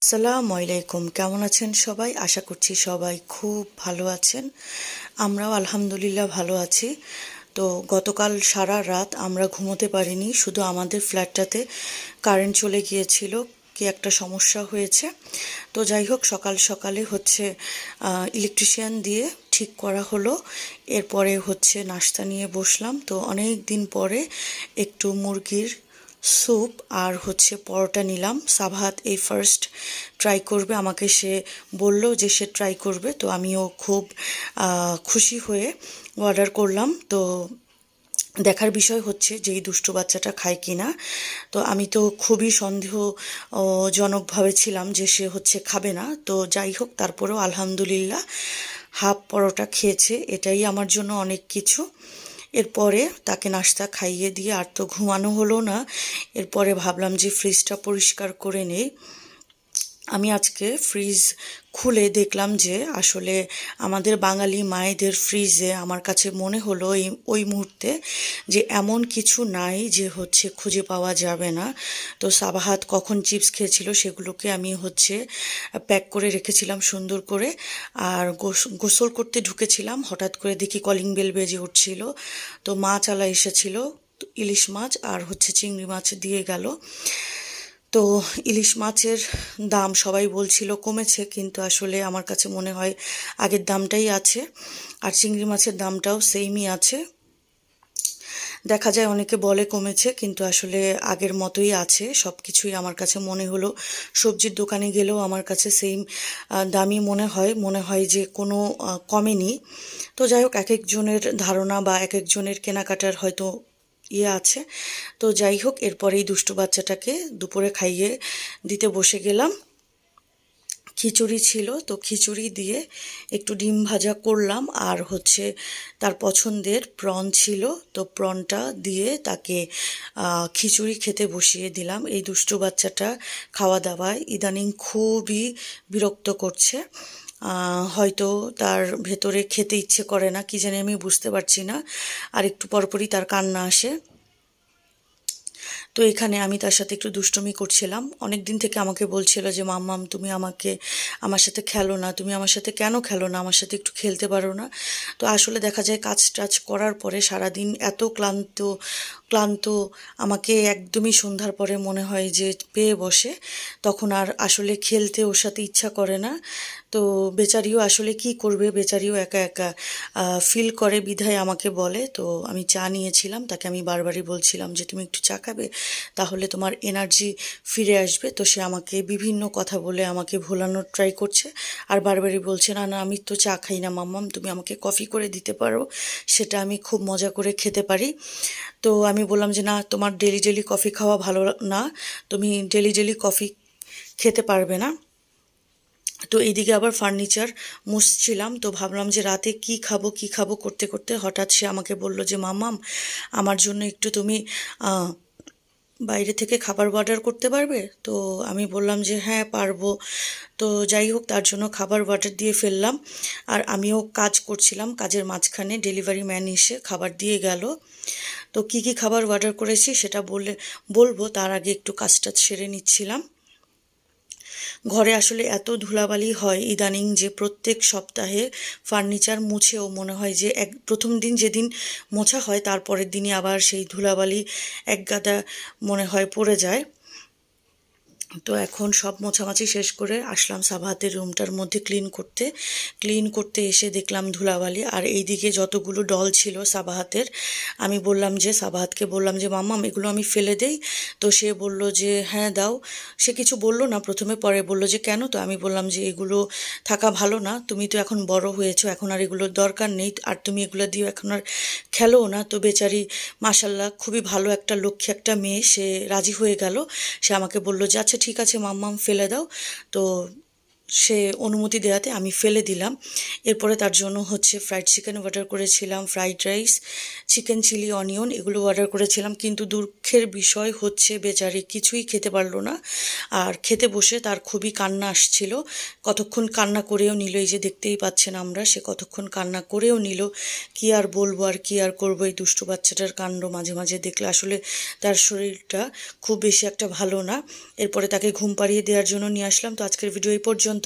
আসসালামু আলাইকুম, কেমন আছেন সবাই? আশা করছি সবাই খুব ভালো আছেন। আমরাও আলহামদুলিল্লাহ ভালো আছি। তো গতকাল সারা রাত আমরা ঘুমোতে পারিনি, শুধু আমাদের ফ্ল্যাটটাতে কারেন্ট চলে গিয়েছিল, কি একটা সমস্যা হয়েছে। তো যাই হোক, সকাল সকালে হচ্ছে ইলেকট্রিশিয়ান দিয়ে ঠিক করা হলো। এরপরে হচ্ছে নাস্তা নিয়ে বসলাম। তো অনেক দিন পরে একটু মুরগির স্যুপ আর হচ্ছে পরোটা নিলাম। সাবহাত এই ফার্স্ট ট্রাই করবে, আমাকে সে বলল যে সে ট্রাই করবে, তো আমিও খুব খুশি হয়ে অর্ডার করলাম। তো দেখার বিষয় হচ্ছে যে এই দুষ্টু বাচ্চাটা খায় কিনা। তো আমি তো খুবই জনকভাবে ছিলাম যে সে হচ্ছে খাবে না। তো যাই হোক, তারপরেও আলহামদুলিল্লাহ হাফ পরোটা খেয়েছে, এটাই আমার জন্য অনেক কিছু। এরপরে তাকে নাস্তা খাইয়ে দিয়ে আর তো ঘুমানো হলো না। এরপরে ভাবলাম যে ফ্রিজটা পরিষ্কার করে নেই। আমি আজকে ফ্রিজ খুলে দেখলাম যে আসলে আমাদের বাঙালি মায়েদের ফ্রিজে আমার কাছে মনে হলো ওই মুহূর্তে যে এমন কিছু নাই যে হচ্ছে খুঁজে পাওয়া যাবে না। তো সাবাহাত কখন চিপস খেয়েছিল সেগুলোকে আমি হচ্ছে প্যাক করে রেখেছিলাম সুন্দর করে। আর গোসল করতে ঢুকেছিলাম, হঠাৎ করে দেখি কলিং বেল বেজে উঠছিল। তো মাছ আলা এসেছিল, ইলিশ মাছ আর হচ্ছে চিংড়ি মাছ দিয়ে গেল। তো ইলিশ মাছের দাম সবাই বলছিল কমেছে, কিন্তু আসলে আমার কাছে মনে হয় আগের দামটাই আছে। আর চিংড়ি মাছের দামটাও সেমই আছে। দেখা যায় অনেকে বলে কমেছে, কিন্তু আসলে আগের মতোই আছে সব কিছুই। আমার কাছে মনে হলো সবজির দোকানে গেলেও আমার কাছে সেম দামই মনে হয় যে কোনো কমেনি। তো যাই হোক, এক একজনের ধারণা বা এক একজনের কেনাকাটার হয়তো আছে। তো যাই হোক, এরপরেই দুষ্টু বাচ্চাটাকে দুপুরে খাইয়ে দিতে বসে গেলাম। খিচুড়ি ছিল, তো খিচুড়ি দিয়ে একটু ডিম ভাজা করলাম, আর হচ্ছে তার পছন্দের প্রন ছিল, তো প্রনটা দিয়ে তাকে খিচুড়ি খেতে বসিয়ে দিলাম। এই দুষ্টু বাচ্চাটা খাওয়া দাওয়ায় ইদানিং খুবই বিরক্ত করছে। হয়তো তার ভেতরে খেতে ইচ্ছে করে না, কি জানি আমি বুঝতে পারছি না। আর একটু পরপরই তার কান্না আসে। তো এখানে আমি তার সাথে একটু দুষ্টুমি করছিলাম। অনেক দিন থেকে আমাকে বলছিল যে মাম্মাম তুমি আমার সাথে খেলো না, তুমি আমার সাথে কেন খেলো না, আমার সাথে একটু খেলতে পারো না। তো আসলে দেখা যায় কাজ টাজ করার পরে সারাদিন এত ক্লান্ত ক্লান্ত আমাকে একদমই সন্ধ্যার পরে মনে হয় যে পেয়ে বসে, তখন আর আসলে খেলতে ওর সাথে ইচ্ছা করে না। তো বেচারিও আসলে কি করবে, বেচারিও একা একা ফিল করে বিধায় আমাকে বলে। তো আমি চা নিয়েছিলাম, তাকে আমি বারবারই বলছিলাম যে তুমি একটু চা খাবে, তাহলে তোমার এনার্জি ফিরে আসবে। তো সে আমাকে বিভিন্ন কথা বলে আমাকে ভোলানোর ট্রাই করছে, আর বারবারই বলছে না না আমি তো চা খাই না মাম্মাম, তুমি আমাকে কফি করে দিতে পারো, সেটা আমি খুব মজা করে খেতে পারি। তো আমি বললাম যে না, তোমার ডেলি ডেলি কফি খাওয়া ভালো না, তুমি ডেলি ডেলি কফি খেতে পারবে না। তো এইদিকে আবার ফার্নিচার মুছছিলাম, তো ভাবলাম যে রাতে কি খাবো করতে করতে হঠাৎ সে আমাকে বলল যে মামাম আমার জন্য একটু তুমি বাইরে থেকে খাবার অর্ডার করতে পারবে? তো আমি বললাম যে হ্যাঁ পারবো। তো যাই হোক, তার জন্য খাবার অর্ডার দিয়ে ফেললাম। আর আমিও কাজ করছিলাম, কাজের মাঝখানে ডেলিভারি ম্যান এসে খাবার দিয়ে গেল। তো কি খাবার অর্ডার করেছি সেটা বলবো, তার আগে একটু কাজটা সেরে নিচ্ছিলাম। ঘরে আসলে এত ধুলাবালি হয় ইদানিং যে প্রত্যেক সপ্তাহে ফার্নিচার মুছেও মনে হয় যে প্রথম দিন যেদিন মোছা হয় তারপরের দিনই আবার সেই ধুলাবালি একগাদা মনে হয় পড়ে যায়। তো এখন সব মোছামাছি শেষ করে আসলাম সাবাহাতের রুমটার মধ্যে ক্লিন করতে এসে দেখলাম ধুলাবালি। আর এইদিকে যতগুলো ডল ছিল সাবাহাতের, আমি বললাম যে সাবাহাতকে বললাম যে মাম্মাম এগুলো আমি ফেলে দেই। তো সে বলল যে হ্যাঁ দাও। সে কিছু বলল না প্রথমে, পরে বলল যে কেন। তো আমি বললাম যে এগুলো থাকা ভালো না, তুমি তো এখন বড় হয়েছো, এখন আর এগুলোর দরকার নেই, আর তুমি এগুলো দিয়ে এখন আর খেলোও না। তো বেচারি মাশাল্লাহ খুবই ভালো একটা লক্ষ্মী একটা মেয়ে, সে রাজি হয়ে গেল। সে আমাকে বলল যে আচ্ছা ঠিক আছে মাম্মাম ফেলে দাও। তো সে অনুমতি দেওয়াতে আমি ফেলে দিলাম। এরপরে তার জন্য হচ্ছে ফ্রাইড চিকেন অর্ডার করেছিলাম, fried rice, chicken chilli onion এগুলো অর্ডার করেছিলাম, কিন্তু দুঃখের বিষয় হচ্ছে বেচারি কিছুই খেতে পারলো না। আর খেতে বসে তার খুবই কান্না আসছিল, কতক্ষণ কান্না করেও নিল, এই যে দেখতেই পাচ্ছেন আমরা, সে কতক্ষণ কান্না করেও নিল। কি আর বলবো আর কি আর করবো, এই দুষ্টু বাচ্চাটার কাণ্ড মাঝে মাঝে দেখলে আসলে তার শরীরটা খুব বেশি একটা ভালো না। এরপরে তাকে ঘুম পাড়িয়ে দেওয়ার জন্য নিয়ে আসলাম। তো আজকের ভিডিও এই পর্যন্ত।